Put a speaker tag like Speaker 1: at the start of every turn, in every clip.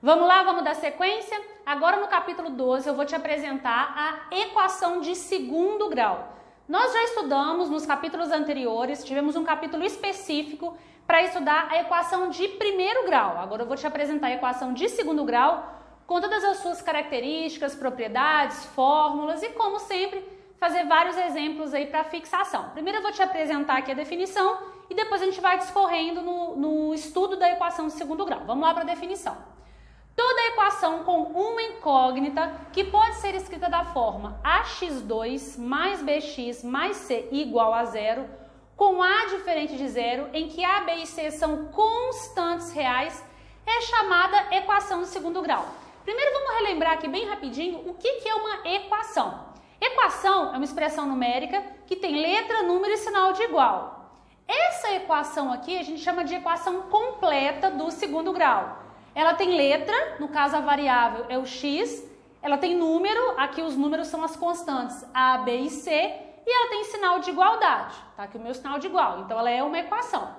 Speaker 1: Vamos lá, vamos dar sequência? Agora no capítulo 12 eu vou te apresentar a equação de segundo grau. Nós já estudamos nos capítulos anteriores, tivemos um capítulo específico para estudar a equação de primeiro grau. Agora eu vou te apresentar a equação de segundo grau com todas as suas características, propriedades, fórmulas e, como sempre, fazer vários exemplos aí para fixação. Primeiro eu vou te apresentar aqui a definição e depois a gente vai discorrendo no estudo da equação de segundo grau. Vamos lá para a definição. Toda equação com uma incógnita que pode ser escrita da forma ax2 mais bx mais c igual a zero, com a diferente de zero, em que a, b e c são constantes reais, é chamada equação de segundo grau. Primeiro vamos relembrar aqui bem rapidinho o que é uma equação. Equação é uma expressão numérica que tem letra, número e sinal de igual. Essa equação aqui a gente chama de equação completa do segundo grau. Ela tem letra, no caso a variável é o x, ela tem número, aqui os números são as constantes a, b e c, e ela tem sinal de igualdade, tá? Aqui o meu sinal de igual, então ela é uma equação.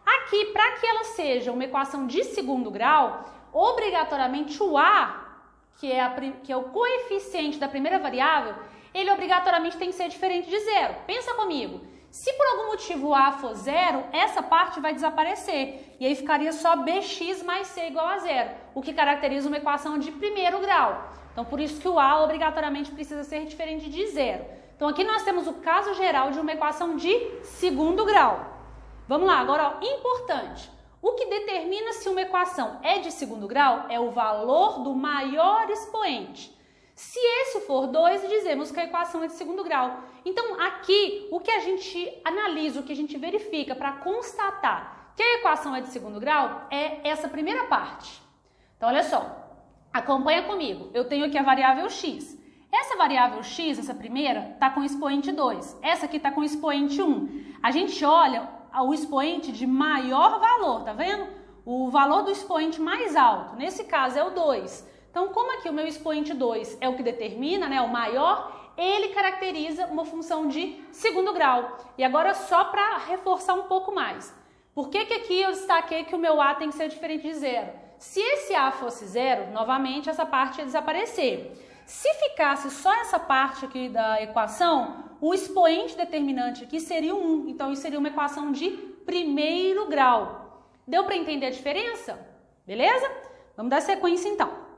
Speaker 1: Aqui, para que ela seja uma equação de segundo grau, obrigatoriamente o a, que é o coeficiente da primeira variável, ele obrigatoriamente tem que ser diferente de zero. Pensa comigo. Se por algum motivo o a for zero, essa parte vai desaparecer. E aí ficaria só bx mais c igual a zero, o que caracteriza uma equação de primeiro grau. Então, por isso que o a obrigatoriamente precisa ser diferente de zero. Então, aqui nós temos o caso geral de uma equação de segundo grau. Vamos lá, agora, ó, importante. O que determina se uma equação é de segundo grau é o valor do maior expoente. Se esse for 2, dizemos que a equação é de segundo grau. Então, aqui, o que a gente analisa, o que a gente verifica para constatar que a equação é de segundo grau é essa primeira parte. Então, olha só, acompanha comigo. Eu tenho aqui a variável x. Essa variável x, essa primeira, está com expoente 2. Essa aqui está com expoente 1. A gente olha o expoente de maior valor, tá vendo? O valor do expoente mais alto. Nesse caso, é o 2. Então, como aqui o meu expoente 2 é o que determina, né, o maior, ele caracteriza uma função de segundo grau. E agora, só para reforçar um pouco mais. Por que aqui eu destaquei que o meu a tem que ser diferente de zero? Se esse a fosse zero, novamente, essa parte ia desaparecer. Se ficasse só essa parte aqui da equação, o expoente determinante aqui seria 1. Então, isso seria uma equação de primeiro grau. Deu para entender a diferença? Beleza? Vamos dar sequência, então.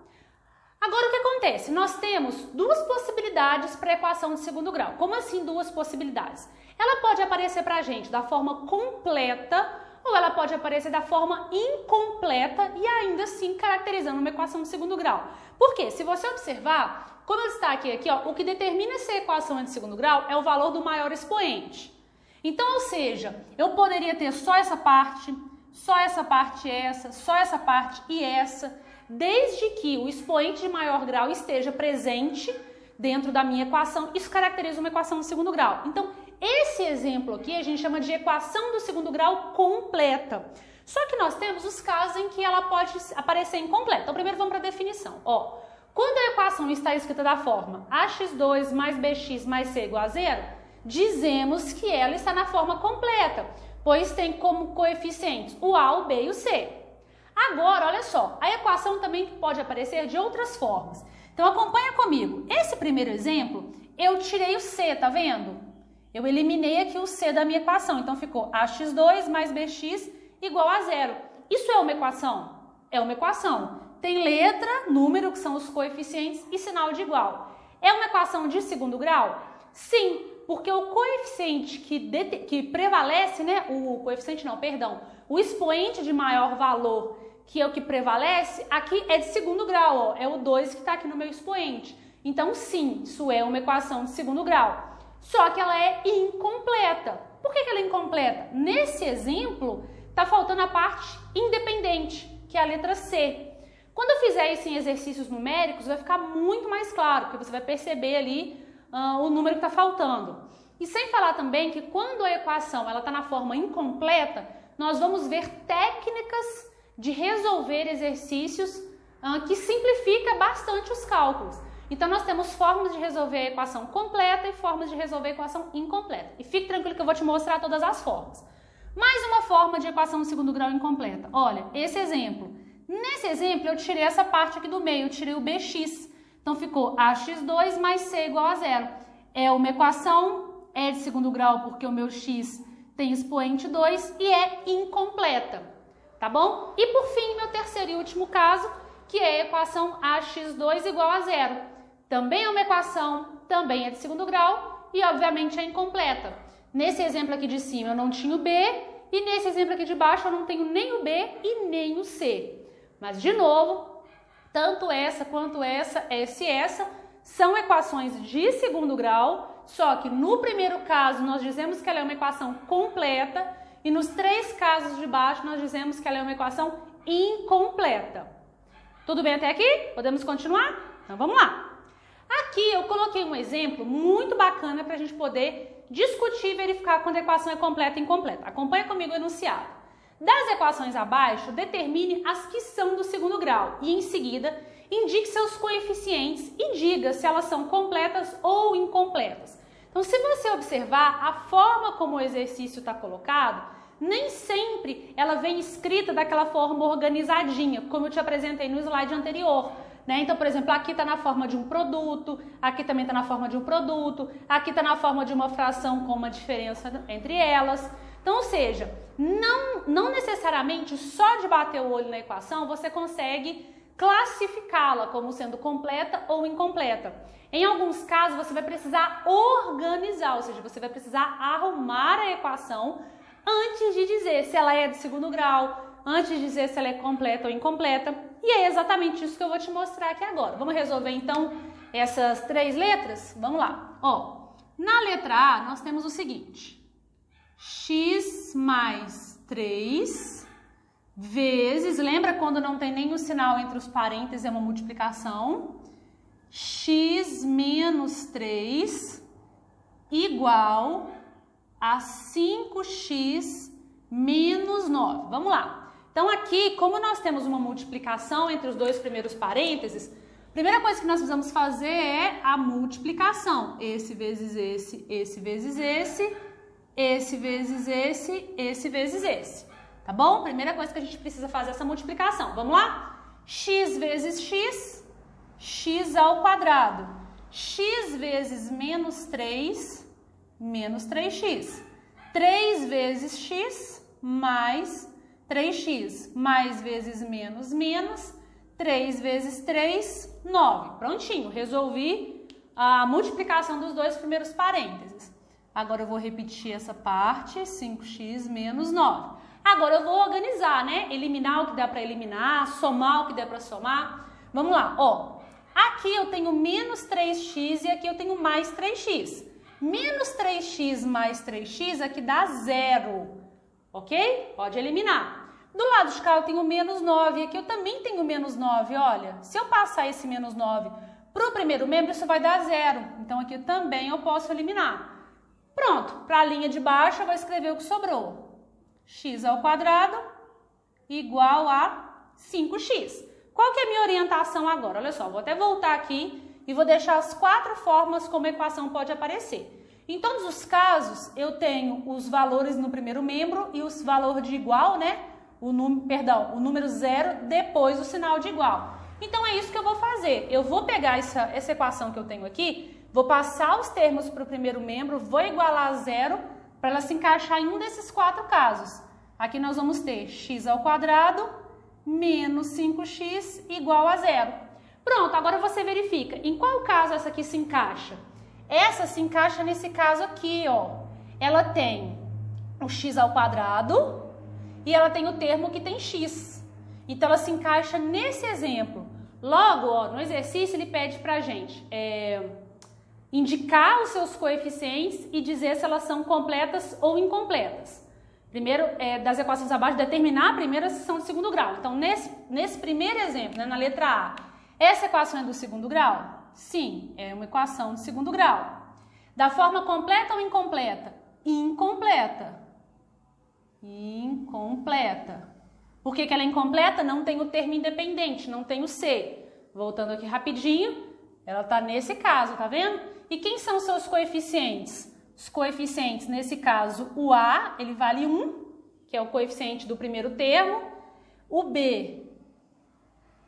Speaker 1: Agora, o que acontece? Nós temos duas possibilidades para a equação de segundo grau. Como assim duas possibilidades? Ela pode aparecer para a gente da forma completa ou ela pode aparecer da forma incompleta e ainda assim caracterizando uma equação de segundo grau. Por quê? Se você observar, como eu destaquei aqui, ó, o que determina se a equação é de segundo grau é o valor do maior expoente. Então, ou seja, eu poderia ter só essa parte essa, só essa parte e essa, desde que o expoente de maior grau esteja presente dentro da minha equação, isso caracteriza uma equação de segundo grau. Então, esse exemplo aqui a gente chama de equação do segundo grau completa. Só que nós temos os casos em que ela pode aparecer incompleta. Então, primeiro vamos para a definição. Ó, quando a equação está escrita da forma ax2 mais bx mais c igual a zero, dizemos que ela está na forma completa, pois tem como coeficientes o a, o b e o c. Agora, olha só, a equação também pode aparecer de outras formas. Então, acompanha comigo. Esse primeiro exemplo, eu tirei o c, tá vendo? Eu eliminei aqui o c da minha equação. Então, ficou ax2 mais bx igual a zero. Isso é uma equação? É uma equação. Tem letra, número, que são os coeficientes, e sinal de igual. É uma equação de segundo grau? Sim, porque o coeficiente que prevalece, né? O expoente de maior valor, que é o que prevalece, aqui é de segundo grau, ó, é o 2 que está aqui no meu expoente. Então, sim, isso é uma equação de segundo grau. Só que ela é incompleta. Por que ela é incompleta? Nesse exemplo, está faltando a parte independente, que é a letra C. Quando eu fizer isso em exercícios numéricos, vai ficar muito mais claro, porque você vai perceber ali o número que está faltando. E sem falar também que quando a equação está na forma incompleta, nós vamos ver técnicas de resolver exercícios que simplifica bastante os cálculos. Então, nós temos formas de resolver a equação completa e formas de resolver a equação incompleta. E fique tranquilo que eu vou te mostrar todas as formas. Mais uma forma de equação de segundo grau incompleta. Olha, esse exemplo. Nesse exemplo, eu tirei essa parte aqui do meio, eu tirei o bx. Então, ficou ax2 mais c igual a 0. É uma equação, é de segundo grau porque o meu x tem expoente 2 e é incompleta, tá bom? E por fim, meu terceiro e último caso, que é a equação ax2 igual a 0. Também é uma equação, também é de segundo grau e obviamente é incompleta. Nesse exemplo aqui de cima eu não tinha o b e nesse exemplo aqui de baixo eu não tenho nem o b e nem o c. Mas de novo, tanto essa quanto essa e essa são equações de segundo grau, só que no primeiro caso nós dizemos que ela é uma equação completa e nos três casos de baixo nós dizemos que ela é uma equação incompleta. Tudo bem até aqui? Podemos continuar? Então vamos lá. Aqui eu coloquei um exemplo muito bacana para a gente poder discutir e verificar quando a equação é completa e incompleta. Acompanha comigo o enunciado. Das equações abaixo, determine as que são do segundo grau e, em seguida, indique seus coeficientes e diga se elas são completas ou incompletas. Então, se você observar a forma como o exercício está colocado, nem sempre ela vem escrita daquela forma organizadinha, como eu te apresentei no slide anterior. Então, por exemplo, aqui está na forma de um produto, aqui também está na forma de um produto, aqui está na forma de uma fração com uma diferença entre elas. Então, ou seja, não necessariamente só de bater o olho na equação você consegue classificá-la como sendo completa ou incompleta. Em alguns casos você vai precisar organizar, ou seja, você vai precisar arrumar a equação antes de dizer se ela é de segundo grau, antes de dizer se ela é completa ou incompleta. E é exatamente isso que eu vou te mostrar aqui agora. Vamos resolver então essas três letras? Vamos lá. Na letra A nós temos o seguinte: x mais 3 vezes, lembra quando não tem nenhum sinal entre os parênteses, é uma multiplicação, x menos 3 igual a 5x menos 9. Vamos lá. Então aqui, como nós temos uma multiplicação entre os dois primeiros parênteses, a primeira coisa que nós precisamos fazer é a multiplicação. Esse vezes esse, esse vezes esse, esse vezes esse, esse vezes esse. Tá bom? Primeira coisa que a gente precisa fazer é essa multiplicação. Vamos lá? X vezes x, x ao quadrado. X vezes menos 3, menos 3x. 3 vezes x mais 3x. Mais vezes menos, menos. 3 vezes 3, 9. Prontinho, resolvi a multiplicação dos dois primeiros parênteses. Agora eu vou repetir essa parte, 5x menos 9. Agora eu vou organizar, né? Eliminar o que dá para eliminar, somar o que dá para somar. Vamos lá, aqui eu tenho menos 3x e aqui eu tenho mais 3x. Menos 3x mais 3x aqui dá 0, ok? Pode eliminar. Do lado de cá eu tenho menos 9 e aqui eu também tenho menos 9, olha. Se eu passar esse menos 9 para o primeiro membro, isso vai dar 0. Então aqui também eu posso eliminar. Pronto, para a linha de baixo eu vou escrever o que sobrou. X ao quadrado igual a 5x. Qual que é a minha orientação agora? Olha só, vou até voltar aqui e vou deixar as 4 formas como a equação pode aparecer. Em todos os casos, eu tenho os valores no primeiro membro e os valores de igual, né? O número 0 depois do sinal de igual. Então é isso que eu vou fazer. Eu vou pegar essa equação que eu tenho aqui, vou passar os termos para o primeiro membro, vou igualar a 0 para ela se encaixar em um desses 4 casos. Aqui nós vamos ter x ao quadrado menos 5x igual a 0. Pronto, agora você verifica em qual caso essa aqui se encaixa. Essa se encaixa nesse caso aqui, Ela tem o x ao quadrado e ela tem o termo que tem x. Então ela se encaixa nesse exemplo. Logo, no exercício ele pede pra gente indicar os seus coeficientes e dizer se elas são completas ou incompletas. Primeiro, das equações abaixo, determinar a primeira se são de segundo grau. Então, nesse primeiro exemplo, né, na letra A, essa equação é do segundo grau? Sim, é uma equação de segundo grau. Da forma completa ou incompleta? Incompleta. Incompleta. Por que ela é incompleta? Não tem o termo independente, não tem o C. Voltando aqui rapidinho, ela está nesse caso, tá vendo? E quem são os seus coeficientes? Os coeficientes, nesse caso, o A, ele vale 1, que é o coeficiente do primeiro termo. O B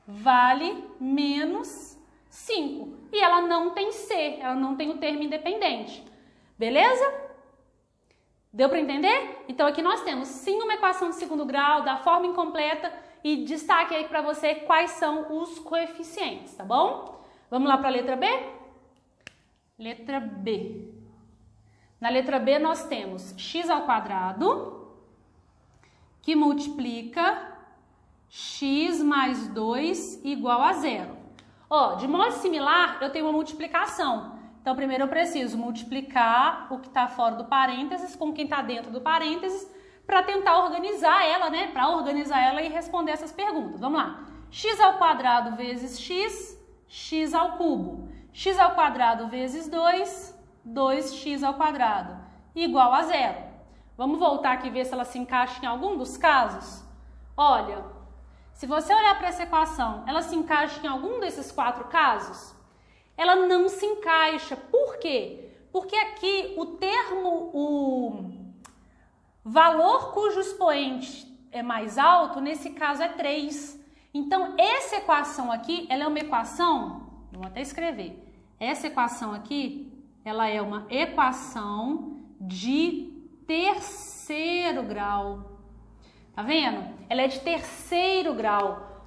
Speaker 1: vale menos 5. E ela não tem C, ela não tem o termo independente. Beleza? Deu para entender? Então aqui nós temos sim uma equação de segundo grau, da forma incompleta, e destaque aí para você quais são os coeficientes, tá bom? Vamos lá para a letra B? Letra B. Na letra B nós temos x ao quadrado, que multiplica x mais 2 igual a 0. Ó, de modo similar, eu tenho uma multiplicação. Então, primeiro eu preciso multiplicar o que está fora do parênteses com quem está dentro do parênteses para tentar organizar ela, né? Para organizar ela e responder essas perguntas. Vamos lá. X ao quadrado vezes x, x ao cubo. X ao quadrado vezes 2, 2x ao quadrado, igual a 0. Vamos voltar aqui e ver se ela se encaixa em algum dos casos? Olha, se você olhar para essa equação, ela se encaixa em algum desses 4 casos? Ela não se encaixa. Por quê? Porque aqui o valor cujo expoente é mais alto, nesse caso é 3. Então, essa equação aqui, ela é uma equação, vou até escrever, essa equação aqui, ela é uma equação de terceiro grau. Tá vendo? Ela é de terceiro grau.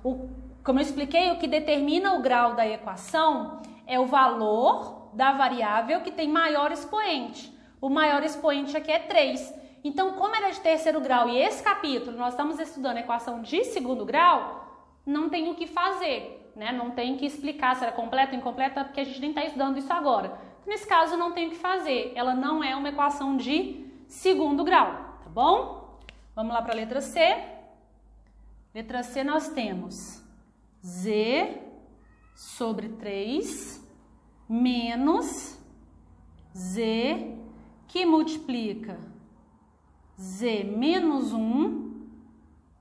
Speaker 1: Como eu expliquei, o que determina o grau da equação é o valor da variável que tem maior expoente. O maior expoente aqui é 3. Então, como ela é de terceiro grau e esse capítulo nós estamos estudando a equação de segundo grau, não tem o que fazer, né? Não tem que explicar se ela é completa ou incompleta, porque a gente nem está estudando isso agora. Nesse caso, não tem o que fazer. Ela não é uma equação de segundo grau, tá bom? Vamos lá para a letra C. Letra C nós temos z sobre 3 menos z que multiplica z menos 1,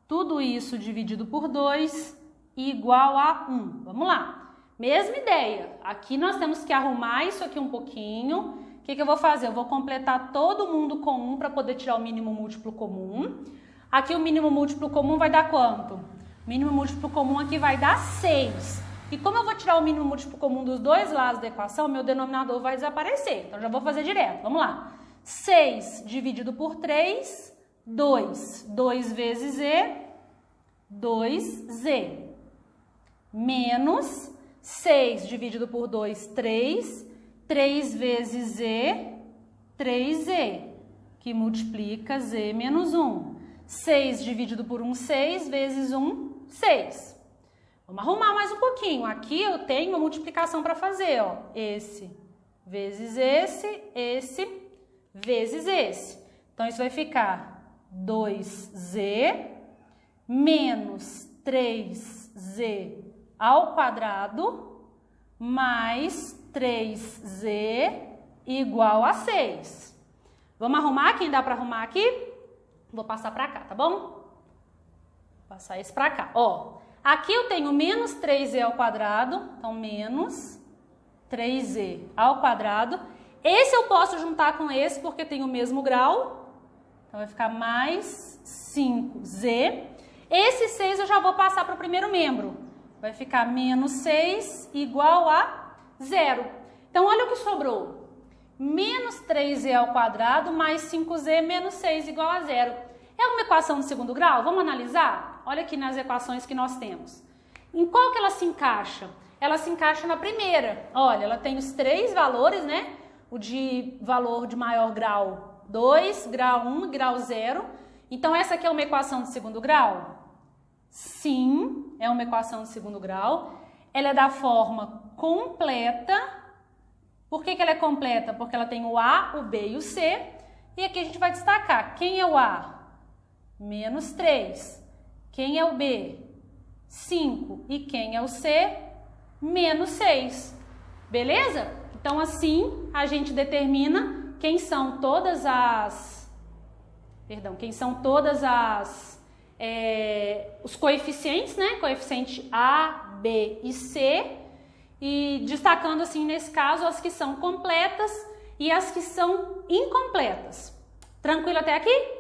Speaker 1: tudo isso dividido por 2 igual a 1. Vamos lá. Mesma ideia. Aqui nós temos que arrumar isso aqui um pouquinho. O que eu vou fazer? Eu vou completar todo mundo com 1 para poder tirar o mínimo múltiplo comum. Aqui o mínimo múltiplo comum vai dar quanto? O mínimo múltiplo comum aqui vai dar 6. E como eu vou tirar o mínimo múltiplo comum dos dois lados da equação, meu denominador vai desaparecer. Então, já vou fazer direto. Vamos lá. 6 dividido por 3, 2. 2 vezes z, 2z. Menos 6 dividido por 2, 3. 3 vezes z, 3z. Que multiplica z menos 1. 6 dividido por 1, 6. Vezes 1, 6. Vamos arrumar mais um pouquinho. Aqui eu tenho uma multiplicação para fazer, ó. Esse vezes esse vezes esse. Então, isso vai ficar 2z menos 3z ao quadrado mais 3z igual a 6. Vamos arrumar? Quem dá para arrumar aqui? Vou passar para cá, tá bom? Vou passar esse para cá, ó. Aqui eu tenho menos 3z ao quadrado, então menos 3z ao quadrado. Esse eu posso juntar com esse porque tem o mesmo grau, então vai ficar mais 5z. Esse 6 eu já vou passar para o primeiro membro, vai ficar menos 6 igual a 0. Então olha o que sobrou, menos 3z ao quadrado mais 5z menos 6 igual a 0. É uma equação de segundo grau? Vamos analisar? Olha aqui nas equações que nós temos. Em qual que ela se encaixa? Ela se encaixa na primeira. Olha, ela tem os 3 valores, né? O de valor de maior grau 2, grau 1 e grau 0. Então, essa aqui é uma equação de segundo grau? Sim, é uma equação de segundo grau. Ela é da forma completa. Por que ela é completa? Porque ela tem o A, o B e o C. E aqui a gente vai destacar. Quem é o A? Menos 3. Quem é o B? 5. E quem é o C? Menos 6. Beleza? Então, assim, a gente determina quem são todas as... os coeficientes, né? Coeficiente A, B e C. E destacando, assim, nesse caso, as que são completas e as que são incompletas. Tranquilo até aqui?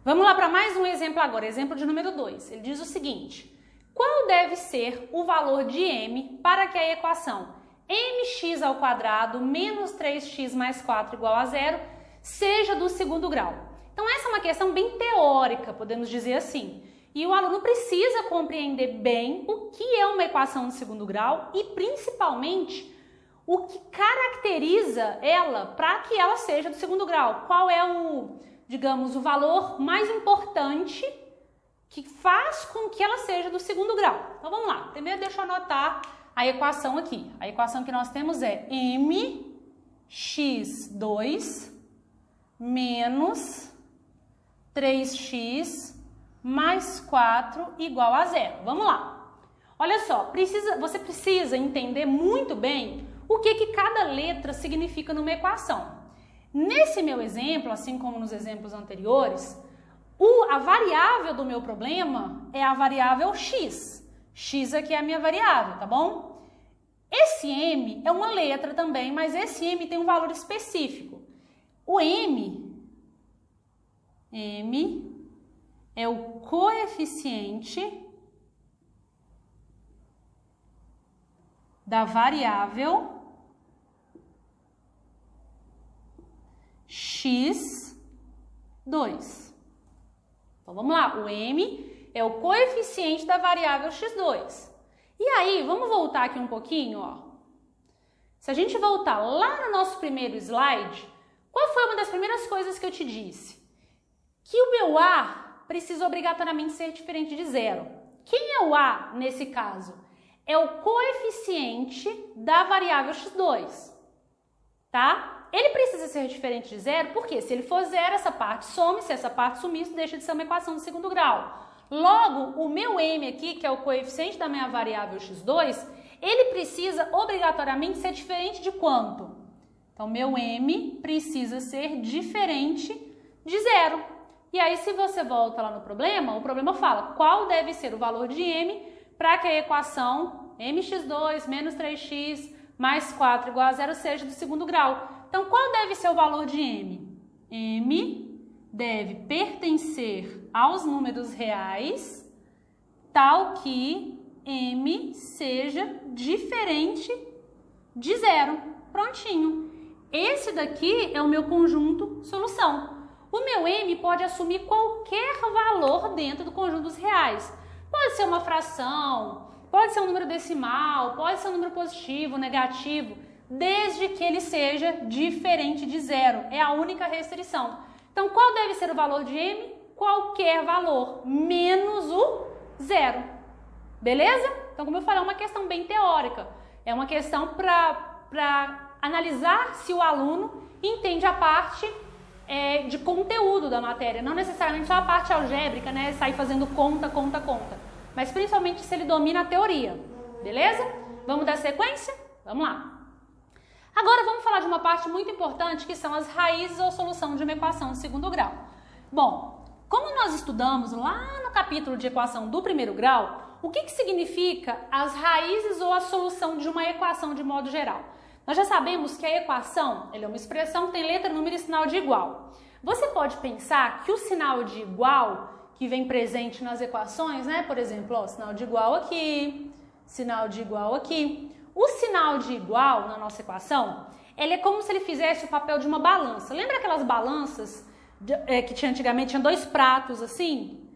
Speaker 1: Vamos lá para mais um exemplo agora, exemplo de número 2. Ele diz o seguinte: qual deve ser o valor de m para que a equação mx² menos 3x mais 4 igual a zero seja do segundo grau? Então essa é uma questão bem teórica, podemos dizer assim. E o aluno precisa compreender bem o que é uma equação de segundo grau e principalmente o que caracteriza ela para que ela seja do segundo grau. Qual é o, digamos, o valor mais importante que faz com que ela seja do segundo grau. Então vamos lá. Primeiro deixa eu anotar a equação aqui. A equação que nós temos é mx² menos 3x mais 4 igual a zero. Vamos lá. Olha só, você precisa entender muito bem o que cada letra significa numa equação. Nesse meu exemplo, assim como nos exemplos anteriores, a variável do meu problema é a variável x. X aqui é a minha variável, tá bom? Esse m é uma letra também, mas esse m tem um valor específico. O m é o coeficiente da variável x2. Então vamos lá, o m é o coeficiente da variável x2. E aí, vamos voltar aqui um pouquinho, ó. Se a gente voltar lá no nosso primeiro slide, qual foi uma das primeiras coisas que eu te disse? Que o meu a precisa obrigatoriamente ser diferente de zero. Quem é o a nesse caso? É o coeficiente da variável x2, tá? Ele precisa ser diferente de zero, porque se ele for zero, essa parte some, se essa parte sumir, isso deixa de ser uma equação de segundo grau. Logo, o meu m aqui, que é o coeficiente da minha variável x2, ele precisa obrigatoriamente ser diferente de quanto? Então, meu m precisa ser diferente de zero. E aí, se você volta lá no problema, o problema fala qual deve ser o valor de m para que a equação mx² menos 3x mais 4 igual a zero seja do segundo grau. Então, qual deve ser o valor de m? m deve pertencer aos números reais, tal que m seja diferente de zero. Prontinho. Esse daqui é o meu conjunto solução. O meu m pode assumir qualquer valor dentro do conjunto dos reais. Pode ser uma fração, pode ser um número decimal, pode ser um número positivo, negativo, desde que ele seja diferente de zero. É a única restrição. Então, qual deve ser o valor de m? Qualquer valor, menos o zero. Beleza? Então, como eu falei, é uma questão bem teórica. É uma questão para analisar se o aluno entende a parte de conteúdo da matéria, não necessariamente só a parte algébrica, né? Sair fazendo conta, mas principalmente se ele domina a teoria. Beleza? Vamos dar sequência? Vamos lá. Agora vamos falar de uma parte muito importante, que são as raízes ou solução de uma equação de segundo grau. Bom, como nós estudamos lá no capítulo de equação do primeiro grau, o que significa as raízes ou a solução de uma equação de modo geral? Nós já sabemos que a equação ela é uma expressão que tem letra, número e sinal de igual. Você pode pensar que o sinal de igual que vem presente nas equações, né? Por exemplo, ó, sinal de igual aqui, sinal de igual aqui. O sinal de igual na nossa equação, ele é como se ele fizesse o papel de uma balança. Lembra aquelas balanças que tinha antigamente, tinha dois pratos assim?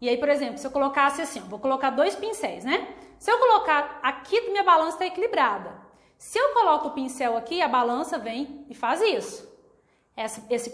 Speaker 1: E aí, por exemplo, se eu colocasse assim, vou colocar dois pincéis, né? Se eu colocar aqui, minha balança está equilibrada. Se eu coloco o pincel aqui, a balança vem e faz isso.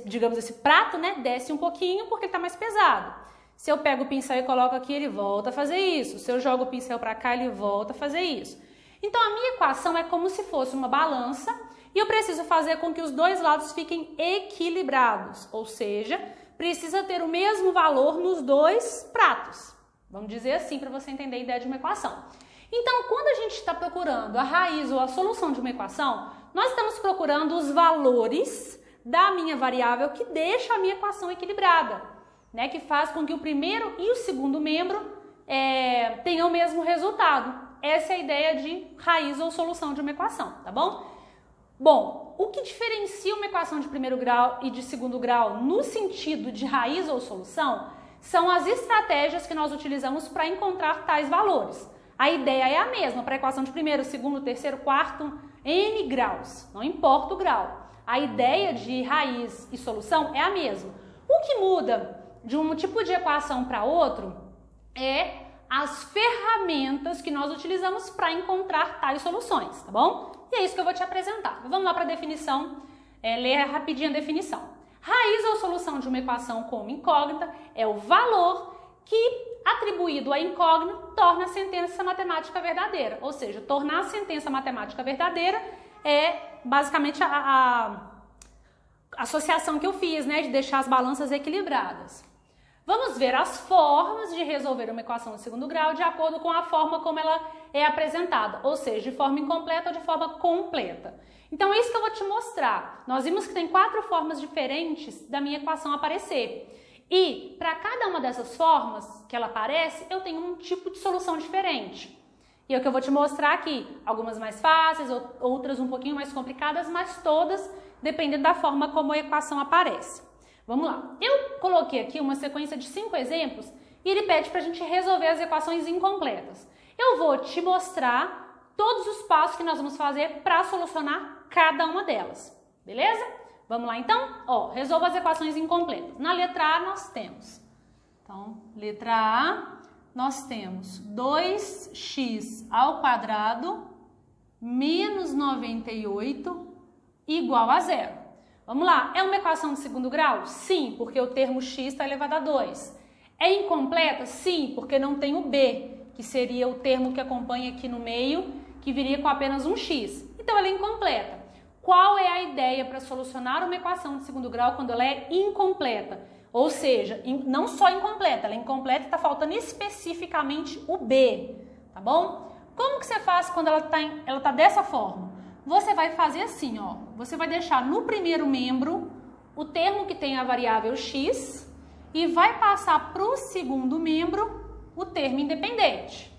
Speaker 1: Digamos, esse prato, né, desce um pouquinho porque ele está mais pesado. Se eu pego o pincel e coloco aqui, ele volta a fazer isso. Se eu jogo o pincel para cá, ele volta a fazer isso. Então, a minha equação é como se fosse uma balança e eu preciso fazer com que os dois lados fiquem equilibrados. Ou seja, precisa ter o mesmo valor nos dois pratos. Vamos dizer assim para você entender a ideia de uma equação. Então, quando a gente está procurando a raiz ou a solução de uma equação, nós estamos procurando os valores da minha variável que deixa a minha equação equilibrada, né? Que faz com que o primeiro e o segundo membro tenham o mesmo resultado. Essa é a ideia de raiz ou solução de uma equação, tá bom? Bom, o que diferencia uma equação de primeiro grau e de segundo grau no sentido de raiz ou solução são as estratégias que nós utilizamos para encontrar tais valores. A ideia é a mesma para a equação de primeiro, segundo, terceiro, quarto, N graus, não importa o grau. A ideia de raiz e solução é a mesma. O que muda de um tipo de equação para outro é as ferramentas que nós utilizamos para encontrar tais soluções, tá bom? E é isso que eu vou te apresentar. Vamos lá para a definição, ler rapidinho a definição. Raiz ou solução de uma equação como incógnita é o valor que, atribuído à incógnita, torna a sentença matemática verdadeira. Ou seja, tornar a sentença matemática verdadeira é basicamente a associação que eu fiz, né, de deixar as balanças equilibradas. Vamos ver as formas de resolver uma equação de segundo grau de acordo com a forma como ela é apresentada, ou seja, de forma incompleta ou de forma completa. Então é isso que eu vou te mostrar. Nós vimos que tem 4 formas diferentes da minha equação aparecer. E para cada uma dessas formas que ela aparece, eu tenho um tipo de solução diferente. E é o que eu vou te mostrar aqui. Algumas mais fáceis, outras um pouquinho mais complicadas, mas todas dependendo da forma como a equação aparece. Vamos lá. Eu coloquei aqui uma sequência de 5 exemplos e ele pede para a gente resolver as equações incompletas. Eu vou te mostrar todos os passos que nós vamos fazer para solucionar cada uma delas. Beleza? Vamos lá então? Ó, resolva as equações incompletas. Na letra A nós temos, então, letra A, nós temos 2x ao quadrado menos 98 igual a 0. Vamos lá, é uma equação de segundo grau? Sim, porque o termo x está elevado a 2. É incompleta? Sim, porque não tem o b, que seria o termo que acompanha aqui no meio, que viria com apenas um x. Então ela é incompleta. Qual é a ideia para solucionar uma equação de segundo grau quando ela é incompleta? Ou seja, não só incompleta, ela é incompleta e está faltando especificamente o B, tá bom? Como que você faz quando ela tá dessa forma? Você vai fazer assim, ó, você vai deixar no primeiro membro o termo que tem a variável x e vai passar para o segundo membro o termo independente.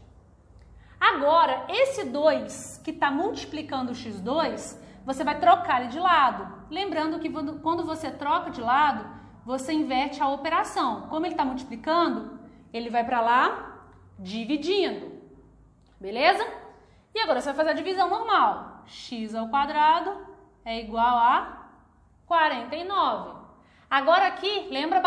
Speaker 1: Agora, esse 2 que está multiplicando o x2, você vai trocar ele de lado. Lembrando que quando você troca de lado, você inverte a operação. Como ele está multiplicando, ele vai para lá dividindo. Beleza? E agora você vai fazer a divisão normal. X ao quadrado é igual a 49. Agora aqui, lembra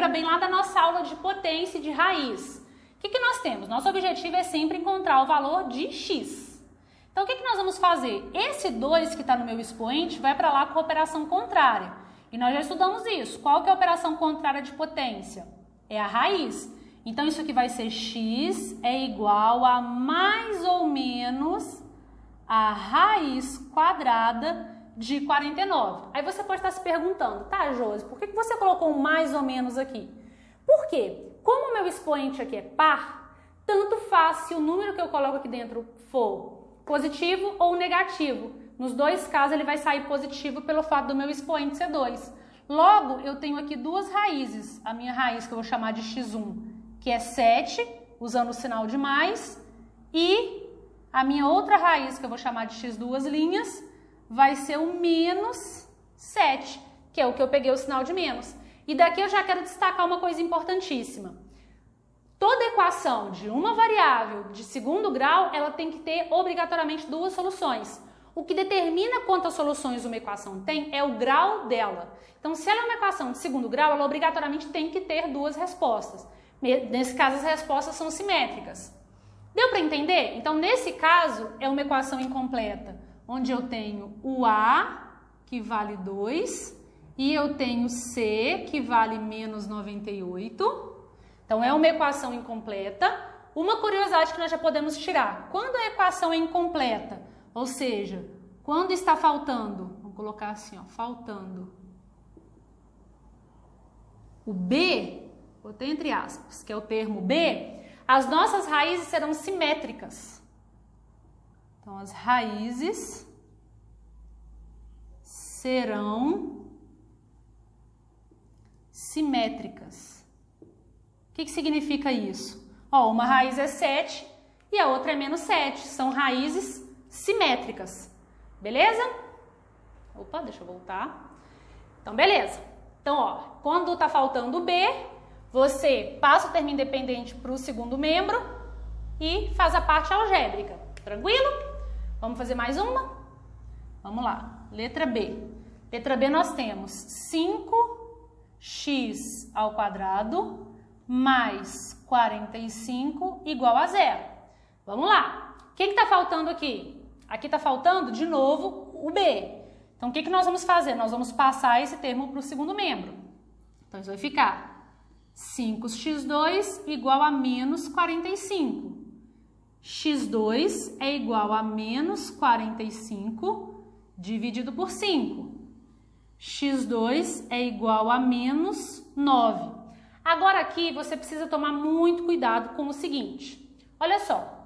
Speaker 1: bem lá da nossa aula de potência e de raiz. O que nós temos? Nosso objetivo é sempre encontrar o valor de x. Então, o que nós vamos fazer? Esse 2 que está no meu expoente vai para lá com a operação contrária. E nós já estudamos isso. Qual que é a operação contrária de potência? É a raiz. Então, isso aqui vai ser x é igual a mais ou menos a raiz quadrada de 49. Aí você pode estar se perguntando, tá, Josi, por que você colocou um mais ou menos aqui? Por quê? Como o meu expoente aqui é par, tanto faz se o número que eu coloco aqui dentro for positivo ou negativo. Nos dois casos ele vai sair positivo pelo fato do meu expoente ser 2. Logo, eu tenho aqui duas raízes. A minha raiz que eu vou chamar de x1, que é 7, usando o sinal de mais, e a minha outra raiz que eu vou chamar de x2 linhas, vai ser o menos 7, que é o que eu peguei o sinal de menos. E daqui eu já quero destacar uma coisa importantíssima. Toda equação de uma variável de segundo grau, ela tem que ter obrigatoriamente duas soluções. O que determina quantas soluções uma equação tem é o grau dela. Então, se ela é uma equação de segundo grau, ela obrigatoriamente tem que ter duas respostas. Nesse caso, as respostas são simétricas. Deu para entender? Então, nesse caso, é uma equação incompleta, onde eu tenho o A, que vale 2, e eu tenho C, que vale menos 98. Então, é uma equação incompleta. Uma curiosidade que nós já podemos tirar. Quando a equação é incompleta, ou seja, quando está faltando, vamos colocar assim, ó, faltando o B, botei entre aspas, que é o termo B, as nossas raízes serão simétricas. Então, as raízes serão simétricas. O que significa isso? Ó, uma raiz é 7 e a outra é menos 7. São raízes simétricas. Beleza? Opa, deixa eu voltar. Então, beleza. Então, ó, quando tá faltando o B, você passa o termo independente para o segundo membro e faz a parte algébrica. Tranquilo? Vamos fazer mais uma? Vamos lá. Letra B. Letra B nós temos 5x ao quadrado mais 45 igual a 0. Vamos lá. O que está faltando aqui? Aqui está faltando, de novo, o B. Então, o que nós vamos fazer? Nós vamos passar esse termo para o segundo membro. Então, isso vai ficar 5x2 igual a menos 45. x2 é igual a menos 45 dividido por 5. x2 é igual a menos 9. Agora aqui você precisa tomar muito cuidado com o seguinte. Olha só.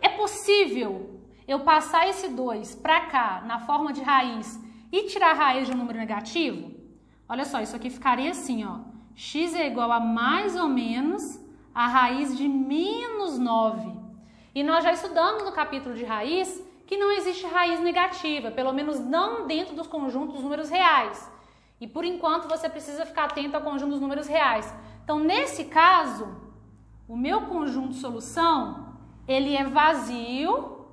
Speaker 1: É possível eu passar esse 2 para cá na forma de raiz e tirar a raiz de um número negativo? Olha só, isso aqui ficaria assim, ó. X é igual a mais ou menos a raiz de menos 9. E nós já estudamos no capítulo de raiz que não existe raiz negativa, pelo menos não dentro dos conjuntos dos números reais. E por enquanto você precisa ficar atento ao conjunto dos números reais. Então, nesse caso, o meu conjunto de solução, ele é vazio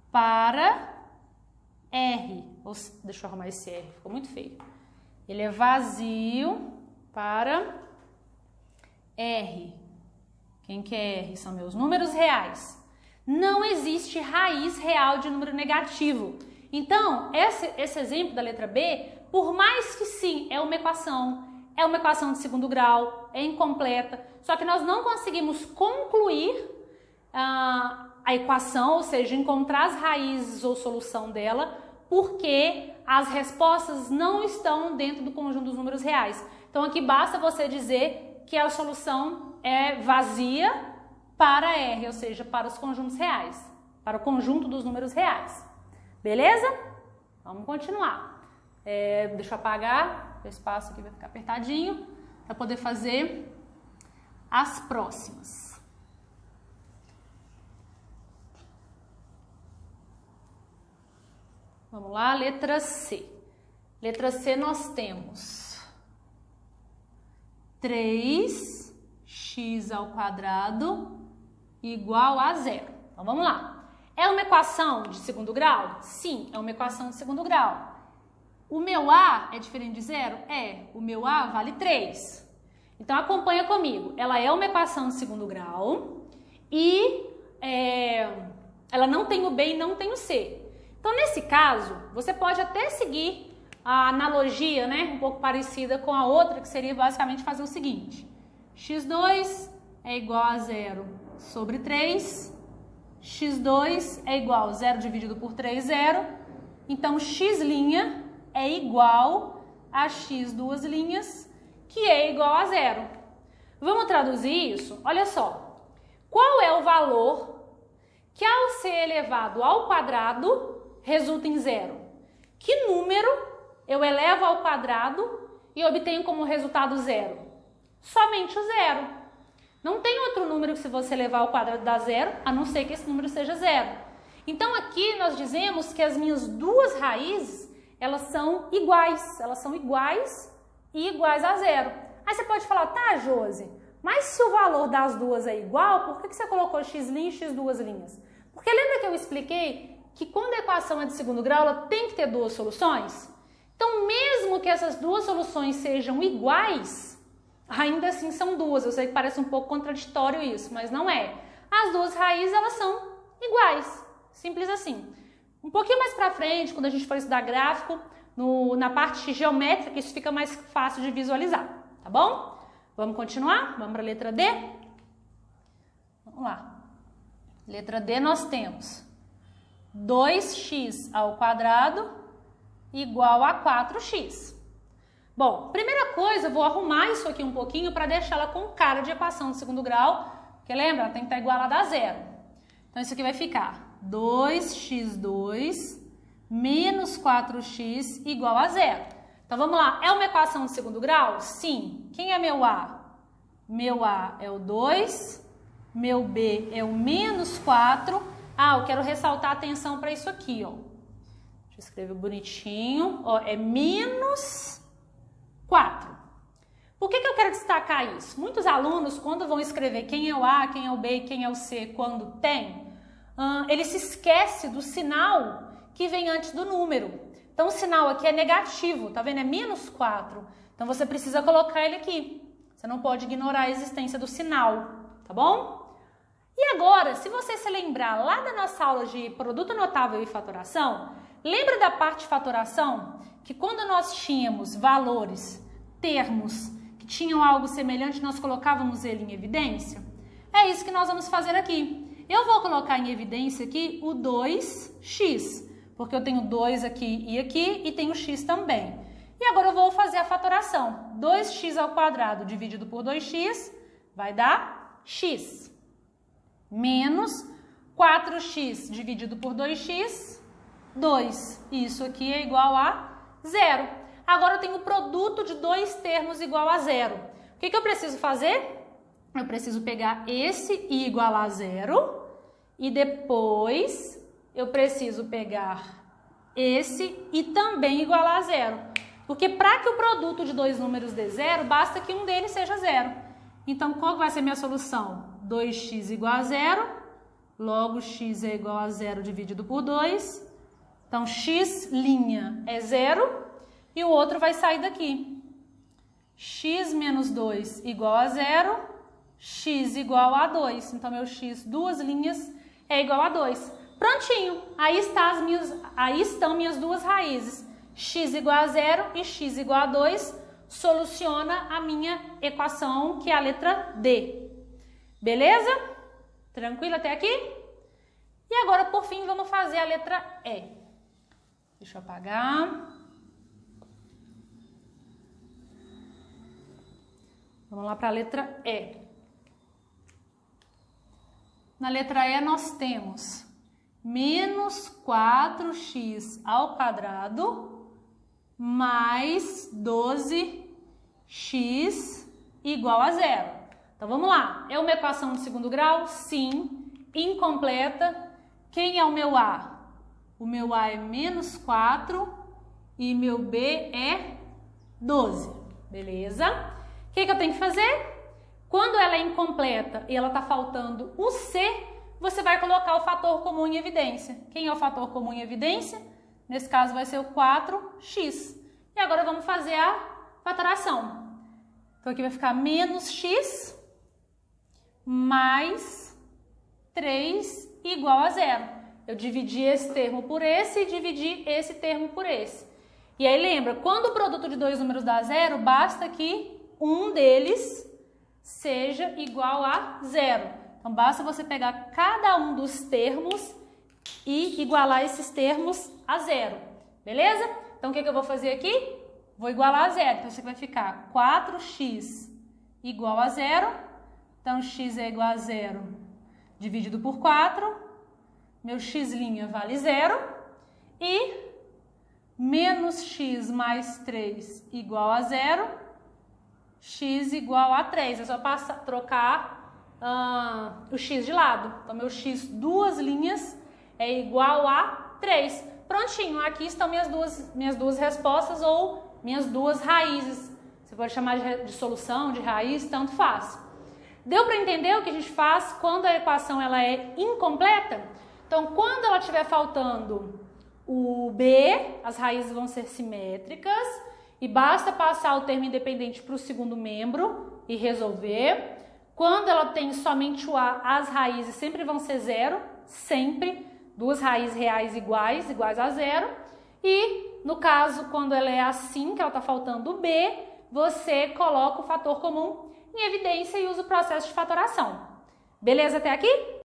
Speaker 1: para R. Deixa eu arrumar esse R, ficou muito feio. Ele é vazio para R. Quem que é R? São meus números reais. Não existe raiz real de número negativo. Então, esse exemplo da letra B, por mais que sim, é uma equação de segundo grau, é incompleta, só que nós não conseguimos concluir a equação, ou seja, encontrar as raízes ou solução dela, porque as respostas não estão dentro do conjunto dos números reais. Então aqui basta você dizer que a solução é vazia para R, ou seja, para os conjuntos reais, para o conjunto dos números reais. Beleza? Vamos continuar. Deixa eu apagar, o espaço aqui vai ficar apertadinho, para poder fazer as próximas. Vamos lá, letra C. Letra C nós temos 3x ao quadrado igual a 0. Então, vamos lá. É uma equação de segundo grau? Sim, é uma equação de segundo grau. O meu A é diferente de 0? É. O meu A vale 3. Então, acompanha comigo. Ela é uma equação de segundo grau e ela não tem o B e não tem o C. Então, nesse caso, você pode até seguir a analogia, né, um pouco parecida com a outra, que seria basicamente fazer o seguinte. x2 é igual a 0 sobre 3. x2 é igual a 0 dividido por 3, 0. Então, x' é igual a x duas linhas, que é igual a 0. Vamos traduzir isso? Olha só. Qual é o valor que, ao ser elevado ao quadrado, resulta em 0? Que número eu elevo ao quadrado e obtenho como resultado 0? Somente o 0. Não tem outro número que, se você elevar ao quadrado, dá 0, a não ser que esse número seja 0. Então, aqui nós dizemos que as minhas duas raízes, elas são iguais. Elas são iguais e iguais a 0. Aí você pode falar, tá, Josi, mas se o valor das duas é igual, por que você colocou x' e x duas linhas? Porque lembra que eu expliquei que quando a equação é de segundo grau, ela tem que ter duas soluções? Então, mesmo que essas duas soluções sejam iguais, ainda assim são duas. Eu sei que parece um pouco contraditório isso, mas não é. As duas raízes, elas são iguais. Simples assim. Um pouquinho mais pra frente, quando a gente for estudar gráfico, na parte geométrica, isso fica mais fácil de visualizar, tá bom? Vamos continuar? Vamos para a letra D? Vamos lá. Letra D nós temos 2x ao quadrado igual a 4x. Bom, primeira coisa, eu vou arrumar isso aqui um pouquinho para deixar ela com cara de equação de segundo grau, porque lembra, ela tem que estar igualada a 0. Então, isso aqui vai ficar 2x2 menos 4x igual a 0. Então, vamos lá. É uma equação de segundo grau? Sim. Quem é meu A? Meu A é o 2, meu B é o menos 4. Ah, eu quero ressaltar a atenção para isso aqui, ó. Deixa eu Escrevo bonitinho, ó, é menos 4. Por que eu quero destacar isso? Muitos alunos, quando vão escrever quem é o A, quem é o B e quem é o C, quando tem, ele se esquece do sinal que vem antes do número. Então, o sinal aqui é negativo, tá vendo? É menos 4. Então, você precisa colocar ele aqui. Você não pode ignorar a existência do sinal, tá bom? E agora, se você se lembrar lá da nossa aula de produto notável e fatoração, lembra da parte de fatoração? Que quando nós tínhamos valores, termos, que tinham algo semelhante, nós colocávamos ele em evidência? É isso que nós vamos fazer aqui. Eu vou colocar em evidência aqui o 2x, porque eu tenho 2 aqui e tenho x também. E agora eu vou fazer a fatoração. 2x ao quadrado dividido por 2x vai dar x. Menos 4x dividido por 2x, 2. Isso aqui é igual a 0. Agora eu tenho o produto de dois termos igual a 0. O que eu preciso fazer? Eu preciso pegar esse e igualar a 0. E depois eu preciso pegar esse e também igualar a 0. Porque para que o produto de dois números dê 0, basta que um deles seja 0. Então, qual vai ser a minha solução? 2x igual a 0, logo x é igual a 0 dividido por 2. Então, x' é 0 e o outro vai sair daqui. X menos 2 igual a 0, x igual a 2. Então, meu x, duas linhas, é igual a 2. Prontinho, aí estão minhas duas raízes. X igual a 0 e x igual a 2 soluciona a minha equação, que é a letra D. Beleza? Tranquilo até aqui? E agora, por fim, vamos fazer a letra E. Deixa eu apagar. Vamos lá para a letra E. Na letra E nós temos menos 4x ao quadrado mais 12x igual a 0. Então, vamos lá. É uma equação de segundo grau? Sim. Incompleta. Quem é o meu A? O meu A é menos 4 e meu B é 12. Beleza? O que eu tenho que fazer? Quando ela é incompleta e ela está faltando o C, você vai colocar o fator comum em evidência. Quem é o fator comum em evidência? Nesse caso vai ser o 4x. E agora vamos fazer a fatoração. Então aqui vai ficar menos x mais 3 igual a 0. Eu dividi esse termo por esse e dividi esse termo por esse. E aí lembra, quando o produto de dois números dá 0, basta que um deles seja igual a 0. Então basta você pegar cada um dos termos e igualar esses termos a 0. Beleza? Então o que eu vou fazer aqui? Vou igualar a 0. Então isso aqui vai ficar 4x igual a 0. Então x é igual a 0 dividido por 4. Meu x' vale 0. E menos x mais 3 igual a 0. X igual a 3. É só trocar o x de lado. Então, meu x, duas linhas, é igual a 3. Prontinho, aqui estão minhas duas respostas ou minhas duas raízes. Você pode chamar de solução, de raiz, tanto faz. Deu para entender o que a gente faz quando a equação ela é incompleta? Então, quando ela estiver faltando o B, as raízes vão ser simétricas e basta passar o termo independente para o segundo membro e resolver. Quando ela tem somente o A, as raízes sempre vão ser 0, sempre. Duas raízes reais iguais a 0. E, no caso, quando ela é assim, que ela está faltando o B, você coloca o fator comum em evidência e usa o processo de fatoração. Beleza até aqui?